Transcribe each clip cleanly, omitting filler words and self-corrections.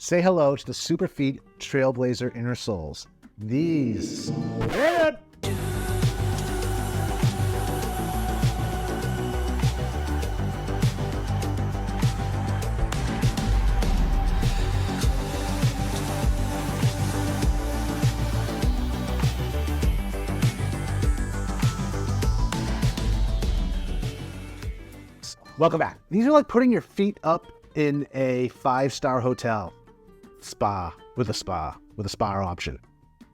Say hello to the Superfeet Trailblazer Inner Soles. These. Welcome back. These are like putting your feet up in a 5-star hotel. With a spa option.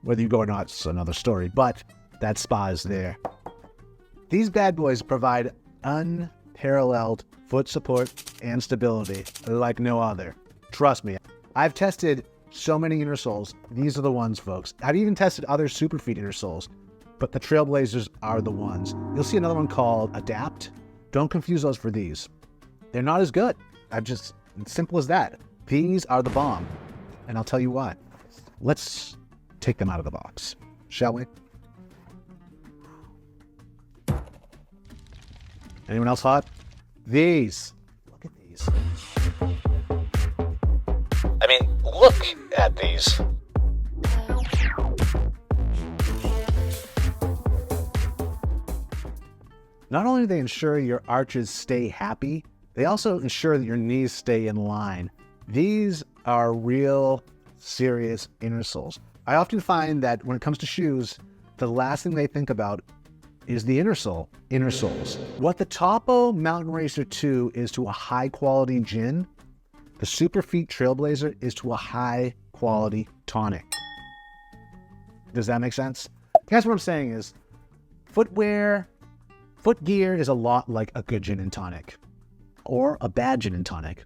Whether you go or not is another story, but that spa is there. These bad boys provide unparalleled foot support and stability like no other. Trust me, I've tested so many inner soles. These are the ones, folks. I've even tested other Superfeet inner soles, but the Trailblazers are the ones. You'll see another one called Adapt. Don't confuse those for these. They're not as good. It's simple as that. These are the bomb. And I'll tell you what. Let's take them out of the box, shall we? Anyone else hot? These. Look at these. I mean, look at these. Not only do they ensure your arches stay happy, they also ensure that your knees stay in line. These are real serious inner soles. I often find that when it comes to shoes, the last thing they think about is the inner soles. What the Topo Mountain Racer 2 is to a high quality gin, the Superfeet Trailblazer is to a high quality tonic. Does that make sense? Guess what I'm saying is, foot gear is a lot like a good gin and tonic, or a bad gin and tonic,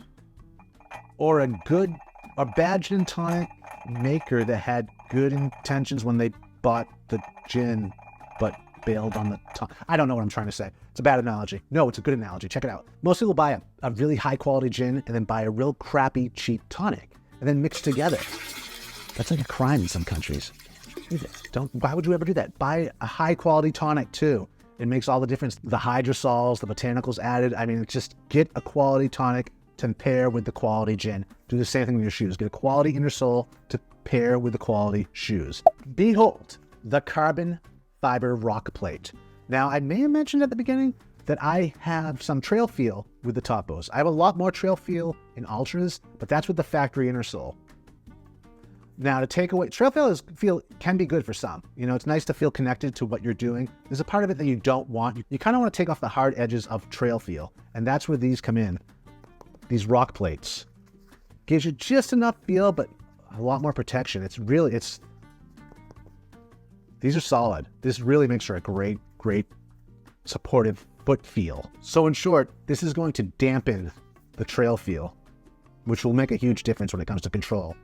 or a bad gin and tonic maker that had good intentions when they bought the gin, but bailed on the tonic. I don't know what I'm trying to say. It's a bad analogy. No, it's a good analogy. Check it out. Most people buy a really high quality gin and then buy a real crappy cheap tonic and then mix together. That's like a crime in some countries. Why would you ever do that? Buy a high quality tonic too. It makes all the difference. The hydrosols, the botanicals added. I mean, just get a quality tonic to pair with the quality gin. Do the same thing with your shoes. Get a quality inner sole to pair with the quality shoes. Behold, the carbon fiber rock plate. Now, I may have mentioned at the beginning that I have some trail feel with the Topos. I have a lot more trail feel in Ultras, but that's with the factory inner sole. Now, to take away, trail feel can be good for some. You know, it's nice to feel connected to what you're doing. There's a part of it that you don't want. You kind of want to take off the hard edges of trail feel, and that's where these come in. These rock plates. Gives you just enough feel, but a lot more protection. These are solid. This really makes for a great supportive foot feel. So in short, this is going to dampen the trail feel, which will make a huge difference when it comes to control.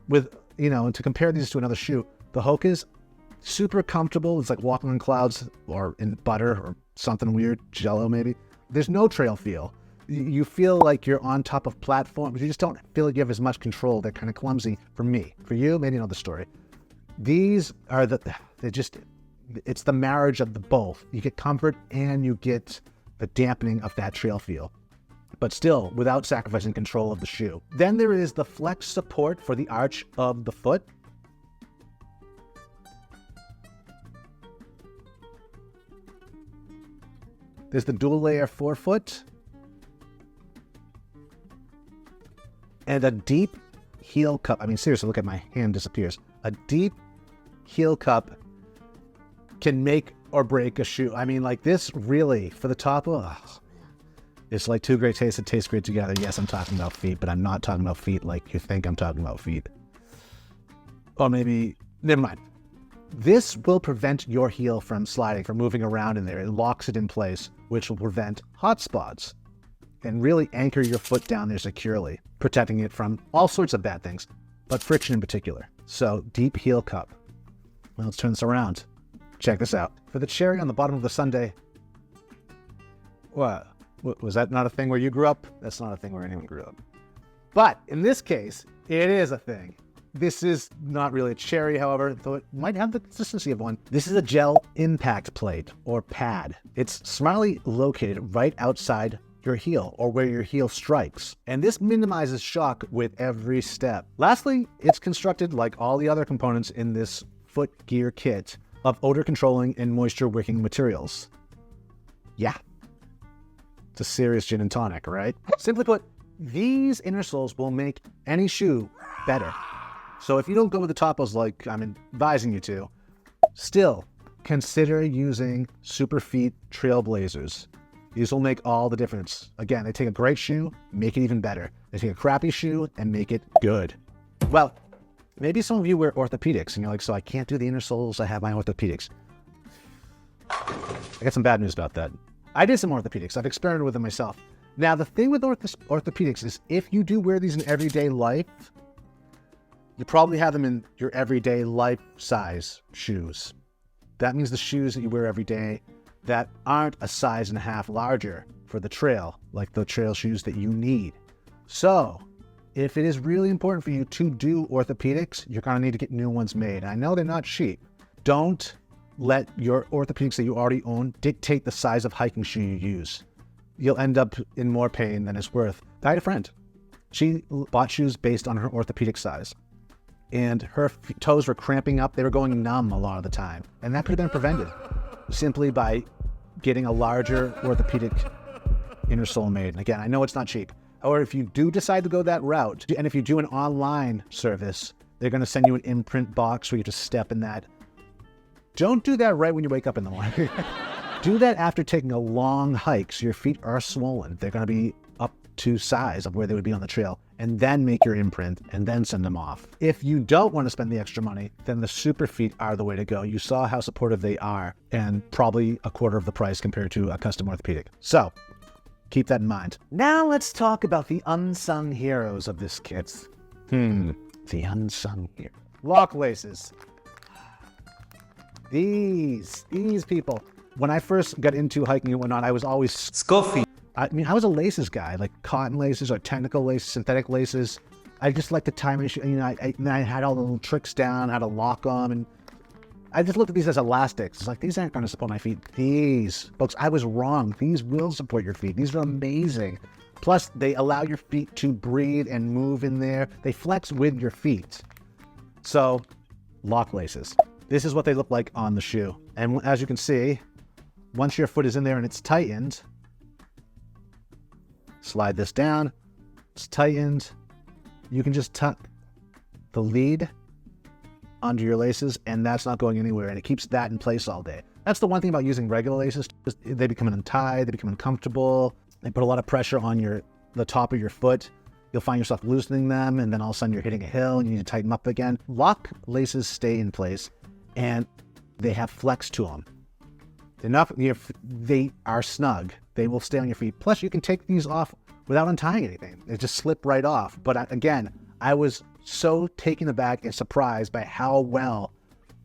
And to compare these to another shoe, the Hoka's super comfortable. It's like walking on clouds or in butter or something weird, jello maybe. There's no trail feel. You feel like you're on top of platforms. You just don't feel like you have as much control. They're kind of clumsy for me. For you, maybe another story. These are it's the marriage of the both. You get comfort and you get the dampening of that trail feel, but still without sacrificing control of the shoe. Then there is the flex support for the arch of the foot. There's the dual layer forefoot. And a deep heel cup. I mean, seriously, look at my hand disappears. A deep heel cup can make or break a shoe. I mean, like this really, for the top, it's like two great tastes that taste great together. Yes, I'm talking about feet, but I'm not talking about feet like you think I'm talking about feet. Or maybe, never mind. This will prevent your heel from sliding, from moving around in there. It locks it in place, which will prevent hot spots and really anchor your foot down there securely, protecting it from all sorts of bad things, but friction in particular. So, deep heel cup. Well, let's turn this around. Check this out. For the cherry on the bottom of the sundae, what? Was that not a thing where you grew up? That's not a thing where anyone grew up. But in this case, it is a thing. This is not really a cherry, however, though it might have the consistency of one. This is a gel impact plate or pad. It's smartly located right outside your heel or where your heel strikes. And this minimizes shock with every step. Lastly, it's constructed like all the other components in this foot gear kit of odor controlling and moisture wicking materials. Yeah. It's a serious gin and tonic, right? Simply put, these innersoles will make any shoe better. So if you don't go with the topos like I'm advising you to, still consider using Superfeet Trailblazers. These will make all the difference. Again, they take a great shoe, make it even better. They take a crappy shoe and make it good. Well, maybe some of you wear orthopedics and you're like, so I can't do the innersoles, I have my orthopedics. I got some bad news about that. I did some orthopedics. I've experimented with them myself. Now, the thing with orthopedics is if you do wear these in everyday life, you probably have them in your everyday life size shoes. That means the shoes that you wear every day that aren't a size and a half larger for the trail, like the trail shoes that you need. So, if it is really important for you to do orthopedics, you're gonna need to get new ones made. I know they're not cheap. Don't let your orthopedics that you already own dictate the size of hiking shoe you use. You'll end up in more pain than it's worth. I had a friend. She bought shoes based on her orthopedic size. And her toes were cramping up. They were going numb a lot of the time. And that could have been prevented simply by getting a larger orthopedic innersole made. And again, I know it's not cheap. Or if you do decide to go that route, and if you do an online service, they're going to send you an imprint box where you just step in that. Don't do that right when you wake up in the morning. Do that after taking a long hike so your feet are swollen. They're going to be up to size of where they would be on the trail. And then make your imprint and then send them off. If you don't want to spend the extra money, then the Superfeet are the way to go. You saw how supportive they are and probably a quarter of the price compared to a custom orthopedic. So keep that in mind. Now let's talk about the unsung heroes of this kit. The unsung hero. Lock laces. These people. When I first got into hiking and whatnot, I was always Scuffy. I mean, I was a laces guy, like cotton laces or technical laces, synthetic laces. I just like to tie my shoe. You know, I had all the little tricks down, how to lock them, and I just looked at these as elastics. It's like, these aren't going to support my feet. These, folks, I was wrong. These will support your feet. These are amazing. Plus, they allow your feet to breathe and move in there. They flex with your feet. So, lock laces. This is what they look like on the shoe. And as you can see, once your foot is in there and it's tightened, slide this down, it's tightened. You can just tuck the lead under your laces and that's not going anywhere and it keeps that in place all day. That's the one thing about using regular laces. They become untied, they become uncomfortable. They put a lot of pressure on the top of your foot. You'll find yourself loosening them and then all of a sudden you're hitting a hill and you need to tighten them up again. Lock laces stay in place and they have flex to them. They are snug. They will stay on your feet. Plus, you can take these off without untying anything. They just slip right off. But again, I was so taken aback and surprised by how well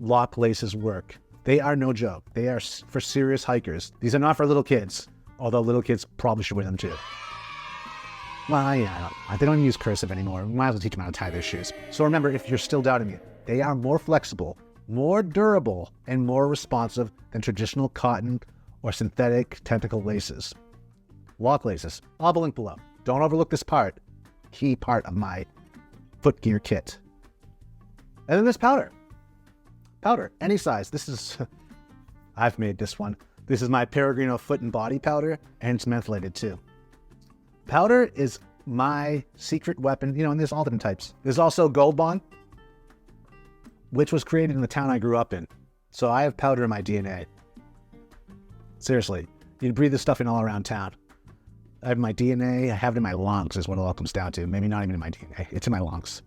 lock laces work. They are no joke. They are for serious hikers. These are not for little kids, although little kids probably should wear them too. Well, yeah, they don't use cursive anymore. We might as well teach them how to tie their shoes. So remember, if you're still doubting me, they are more flexible, more durable, and more responsive than traditional cotton or synthetic technical laces. Lock laces. I'll have a link below. Don't overlook this part. Key part of my foot gear kit. And then there's powder. Powder, any size. This is, I've made this one. This is my Peregrino foot and body powder, and it's mentholated too. Powder is my secret weapon, and there's all different types. There's also Gold Bond, which was created in the town I grew up in. So I have powder in my DNA. Seriously, you breathe this stuff in all around town. I have my DNA, I have it in my lungs is what it all comes down to. Maybe not even in my DNA, it's in my lungs.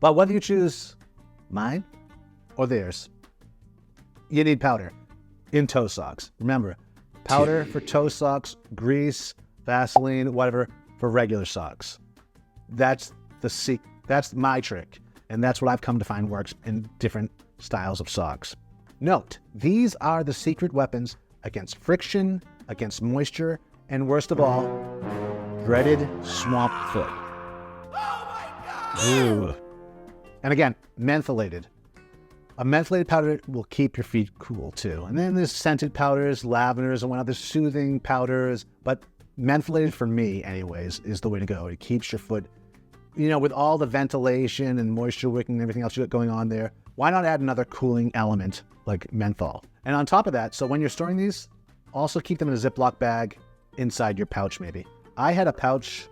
But whether you choose mine or theirs, you need powder in toe socks. Remember, powder for toe socks, grease, Vaseline, whatever, for regular socks. That's my trick. And that's what I've come to find works in different styles of socks. Note, these are the secret weapons against friction, against moisture, and worst of all, dreaded swamp foot. Oh my God! Ooh. And again, mentholated. A mentholated powder will keep your feet cool too. And then there's scented powders, lavenders, and one other soothing powders. But mentholated, for me anyways, is the way to go. It keeps your foot, with all the ventilation and moisture wicking and everything else you got going on there. Why not add another cooling element like menthol? And on top of that, so when you're storing these, also keep them in a Ziploc bag inside your pouch maybe. I had a pouch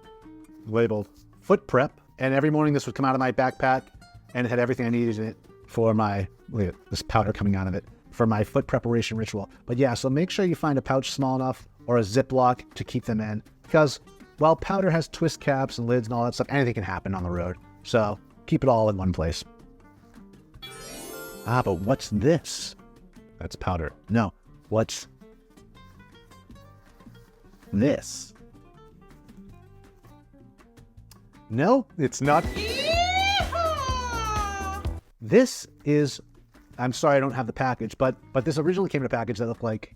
labeled foot prep, and every morning this would come out of my backpack and it had everything I needed in it for my, look at this powder coming out of it, for my foot preparation ritual. But yeah, so make sure you find a pouch small enough or a Ziploc to keep them in, because while powder has twist caps and lids and all that stuff, anything can happen on the road. So keep it all in one place. Ah, but what's this? That's powder. No, what's this? No, it's not. This is, I'm sorry I don't have the package, but this originally came in a package that looked like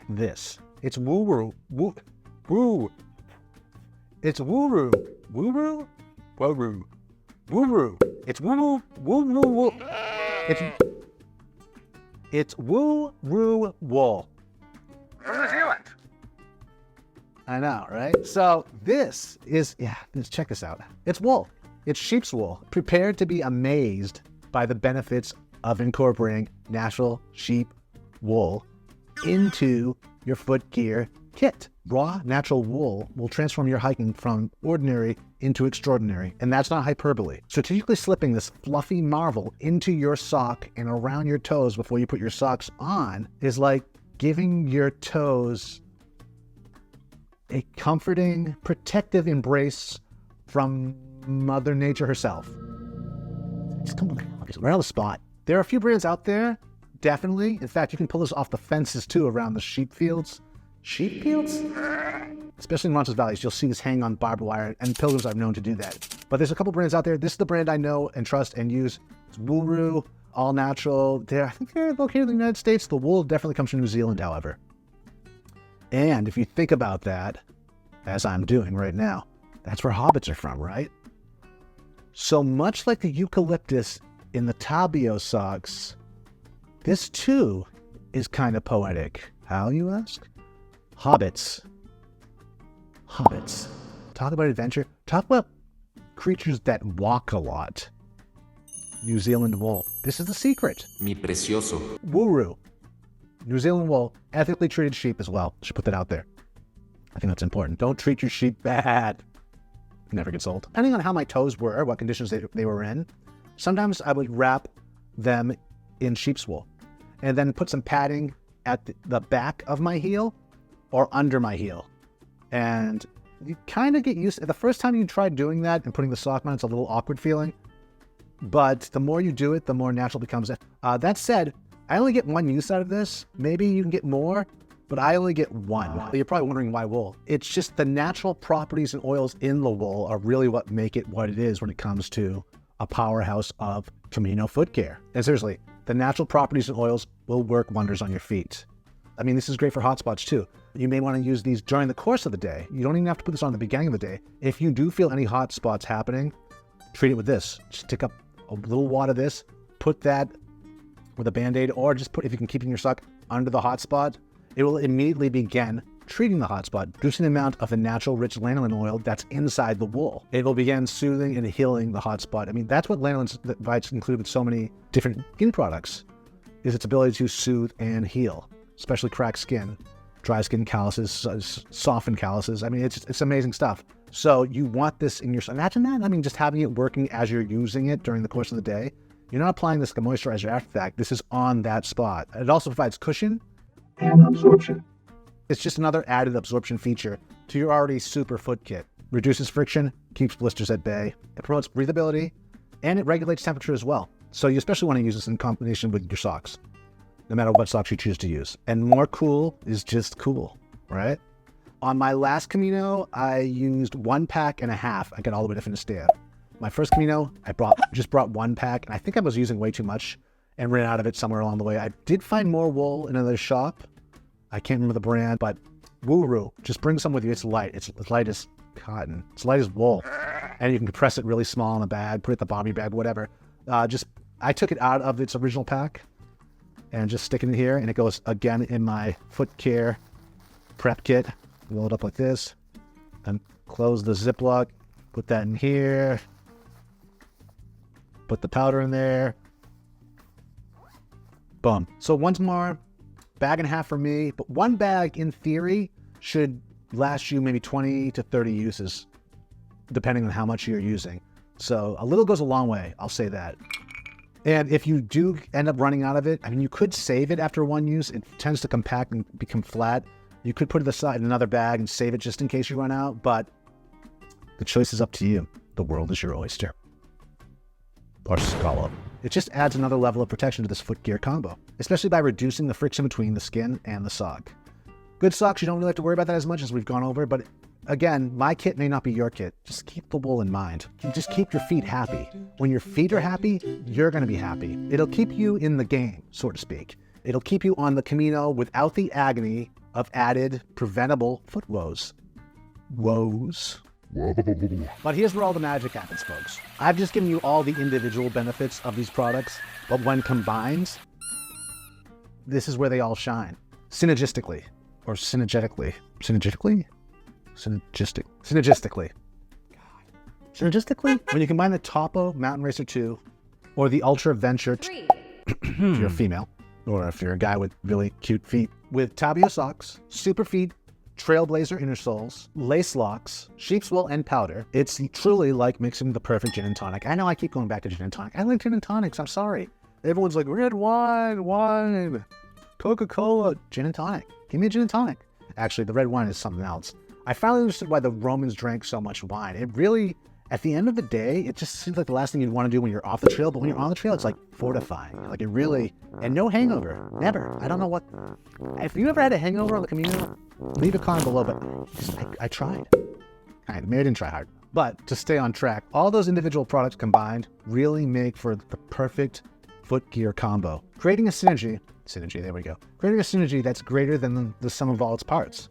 this. It's woo-roo. Woo. It's woo-roo. Woo-roo? Woo-roo. Woo-roo. It's woo-roo. Woo-roo. It's woo-roo wool. From New Zealand. I know, right? So this is, check this out. It's wool. It's sheep's wool. Prepare to be amazed by the benefits of incorporating natural sheep wool into your foot gear kit. Raw natural wool will transform your hiking from ordinary into extraordinary, and that's not hyperbole. Strategically slipping this fluffy marvel into your sock and around your toes before you put your socks on is like giving your toes a comforting, protective embrace from Mother Nature herself. Just come on, right on the spot. There are a few brands out there, definitely. In fact, you can pull this off the fences too around the sheep fields. Sheep fields? Especially in Montes Valleys, you'll see this hang on barbed wire, and pilgrims are known to do that. But there's a couple brands out there. This is the brand I know and trust and use. It's Woolroo, all natural. I think they're located in the United States. The wool definitely comes from New Zealand, however. And if you think about that, as I'm doing right now, that's where hobbits are from, right? So much like the eucalyptus in the Tabio socks, this too is kind of poetic. How, you ask? Hobbits. Talk about adventure. Talk about creatures that walk a lot. New Zealand wool. This is the secret. Mi precioso. Wooroo. New Zealand wool. Ethically treated sheep as well. Should put that out there. I think that's important. Don't treat your sheep bad. Never gets old. Depending on how my toes were, what conditions they were in, sometimes I would wrap them in sheep's wool and then put some padding at the back of my heel or under my heel. And you kind of get used to it. The first time you try doing that and putting the sock on, it's a little awkward feeling. But the more you do it, the more natural it becomes. That said, I only get one use out of this. Maybe you can get more, but I only get one. You're probably wondering why wool. It's just the natural properties and oils in the wool are really what make it what it is when it comes to a powerhouse of Camino foot care. And seriously, the natural properties and oils will work wonders on your feet. I mean, this is great for hot spots too. You may want to use these during the course of the day. You don't even have to put this on at the beginning of the day. If you do feel any hot spots happening, treat it with this. Just stick up a little wad of this, put that with a Band-Aid, or just put, if you can keep it in your sock, under the hot spot. It will immediately begin treating the hot spot, reducing the amount of the natural rich lanolin oil that's inside the wool. It will begin soothing and healing the hot spot. I mean, that's what lanolin vites include with so many different skin products, is its ability to soothe and heal, especially cracked skin, dry skin calluses, softened calluses. I mean, it's amazing stuff. So you want this in your, imagine that. I mean, just having it working as you're using it during the course of the day. You're not applying this like a moisturizer after the fact. This is on that spot. It also provides cushion and absorption. It's just another added absorption feature to your already super foot kit. Reduces friction, keeps blisters at bay. It promotes breathability, and it regulates temperature as well. So you especially want to use this in combination with your socks, no matter what socks you choose to use. And more cool is just cool, right? On my last Camino, I used 1.5 packs. I got all the way to Finisterre. My first Camino, I just brought 1 pack, and I think I was using way too much and ran out of it somewhere along the way. I did find more wool in another shop. I can't remember the brand, but Wooroo, just bring some with you. It's light. It's light as cotton. It's light as wool. And you can compress it really small in a bag, put it at the bottom of your bag, whatever. Just I took it out of its original pack and just stick it in here, and it goes again in my foot care prep kit. Roll it up like this, and close the Ziploc, put that in here, put the powder in there, boom. So once more, bag and a half for me, but one bag in theory should last you maybe 20 to 30 uses, depending on how much you're using. So a little goes a long way, I'll say that. And if you do end up running out of it, I mean, you could save it after one use. It tends to compact and become flat. You could put it aside in another bag and save it just in case you run out, but the choice is up to you. The world is your oyster. Or scallop. It just adds another level of protection to this foot gear combo, especially by reducing the friction between the skin and the sock. Good socks, you don't really have to worry about that as much as we've gone over, but again, my kit may not be your kit. Just keep the wool in mind. Just keep your feet happy. When your feet are happy, you're going to be happy. It'll keep you in the game, so to speak. It'll keep you on the Camino without the agony of added preventable foot woes. But here's where all the magic happens, folks. I've just given you all the individual benefits of these products, but when combined, this is where they all shine. Synergistically, or synergetically. Synergistically? Synergistically? When you combine the Topo Mountain Racer 2 or the Ultra Venture 3, if you're a female, or if you're a guy with really cute feet, with Tabio socks, super feet, Trailblazer inner soles, lace locks, sheep's wool, and powder, it's truly like mixing the perfect gin and tonic. I know I keep going back to gin and tonic. I like gin and tonics. I'm sorry. Everyone's like, red wine, Coca-Cola, gin and tonic. Give me a gin and tonic. Actually, the red wine is something else. I finally understood why the Romans drank so much wine. It really, at the end of the day, it just seems like the last thing you'd want to do when you're off the trail, but when you're on the trail, it's like fortifying. Like it really, and no hangover. Never. I don't know what, if you ever had a hangover on the Camino, leave a comment below, but I tried. Maybe I didn't try hard. But to stay on track, all those individual products combined really make for the perfect foot gear combo. Creating a synergy, there we go. Creating a synergy that's greater than the sum of all its parts.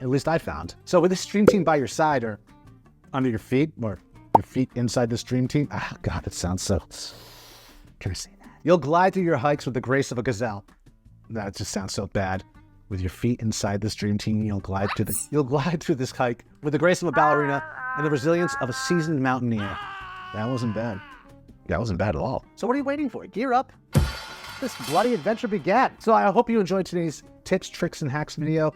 At least I found. So with this Dream Team by your side or under your feet, or your feet inside this Dream Team, God, it sounds so, can I say that? You'll glide through your hikes with the grace of a gazelle. That just sounds so bad. With your feet inside this Dream Team, you'll glide through this hike with the grace of a ballerina and the resilience of a seasoned mountaineer. That wasn't bad. That wasn't bad at all. So what are you waiting for? Gear up. This bloody adventure began. So I hope you enjoyed today's tips, tricks, and hacks video.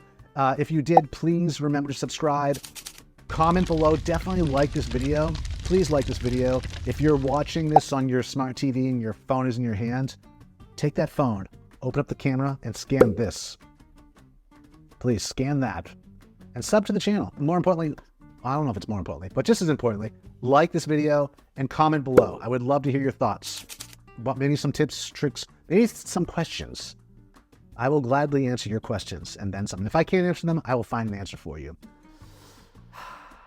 If you did, please remember to subscribe. Comment below. Definitely like this video. Please like this video. If you're watching this on your smart TV and your phone is in your hand, take that phone, open up the camera, and scan this. Please scan that. And sub to the channel. More importantly, I don't know if it's more importantly, but just as importantly, like this video and comment below. I would love to hear your thoughts. But maybe some tips, tricks, maybe some questions. I will gladly answer your questions and then some. If I can't answer them, I will find an answer for you.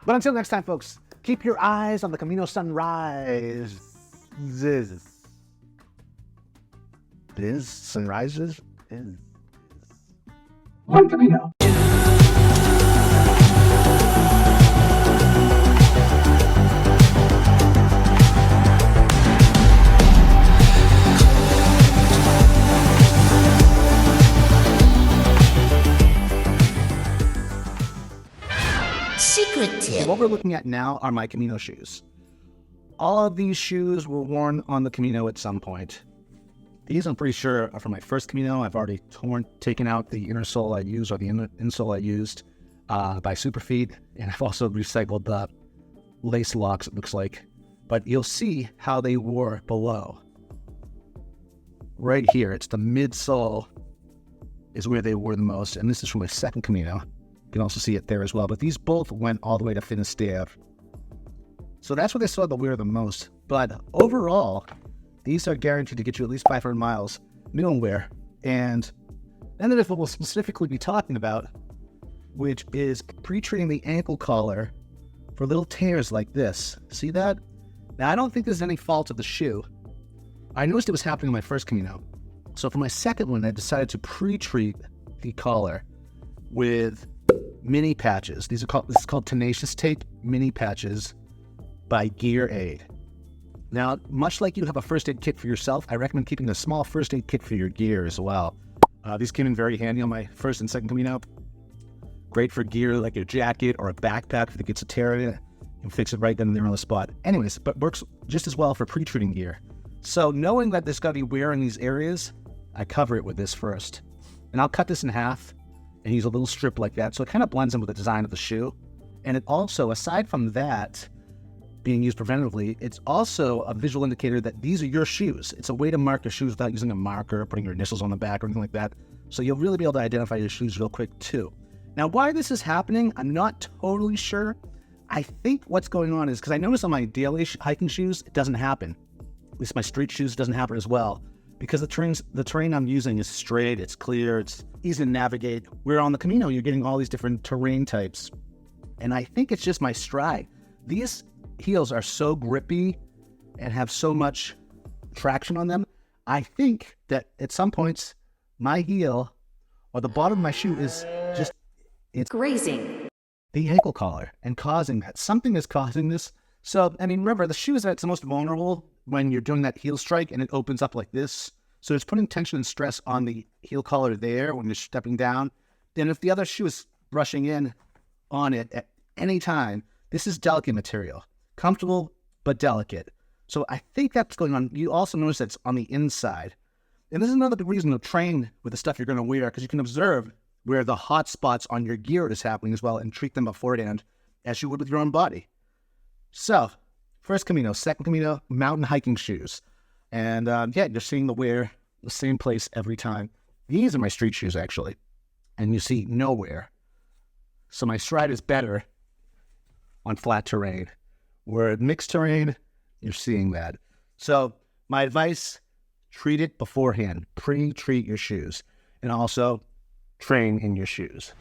But until next time, folks, keep your eyes on the Camino sunrise. Sunrises? One Camino. Secret tip. What we're looking at now are my Camino shoes. All of these shoes were worn on the Camino at some point. These I'm pretty sure are from my first Camino. I've already taken out the inner sole I used, or the insole I used by Superfeet, and I've also recycled the lace locks, it looks like. But you'll see how they wore below. Right here, it's the midsole is where they wore the most, and this is from my second Camino. You can also see it there as well, but these both went all the way to Finisterre. So that's where they saw the wear the most. But overall, these are guaranteed to get you at least 500 miles minimum wear. And then there's what we'll specifically be talking about, which is pre-treating the ankle collar for little tears like this. See that? Now, I don't think there's any fault of the shoe. I noticed it was happening on my first Camino. So for my second one, I decided to pre-treat the collar with mini patches. This is called Tenacious Tape Mini Patches by Gear Aid. Now, much like you have a first aid kit for yourself, I recommend keeping a small first aid kit for your gear as well. These came in very handy on my first and second Camino. Great for gear like a jacket or a backpack if it gets a tear in it. You can fix it right then and there on the spot. Anyways, but works just as well for pre-treating gear. So knowing that there's got to be wear in these areas, I cover it with this first. And I'll cut this in half and use a little strip like that so it kind of blends in with the design of the shoe. And it also, aside from that being used preventatively, it's also a visual indicator that these are your shoes. It's a way to mark your shoes without using a marker, putting your initials on the back or anything like that. So you'll really be able to identify your shoes real quick too. Now, why this is happening, I'm not totally sure. I think what's going on is because I notice on my daily hiking shoes, it doesn't happen. At least my street shoes doesn't happen as well. Because the terrain I'm using is straight, it's clear, it's easy to navigate. Where on the Camino, you're getting all these different terrain types. And I think it's just my stride. These heels are so grippy and have so much traction on them. I think that at some points, my heel or the bottom of my shoe is just it's grazing the ankle collar and causing that. Something is causing this. So, I mean, remember, the shoe is at its most vulnerable when you're doing that heel strike and it opens up like this. So it's putting tension and stress on the heel collar there when you're stepping down. Then if the other shoe is brushing in on it at any time, this is delicate material. Comfortable, but delicate. So I think that's going on. You also notice that's on the inside. And this is another reason to train with the stuff you're going to wear, because you can observe where the hot spots on your gear is happening as well and treat them beforehand as you would with your own body. So, first Camino, second Camino, mountain hiking shoes. And yeah, you're seeing the wear the same place every time. These are my street shoes, actually. And you see no wear. So my stride is better on flat terrain. Where mixed terrain, you're seeing that. So my advice, treat it beforehand. Pre-treat your shoes. And also, train in your shoes.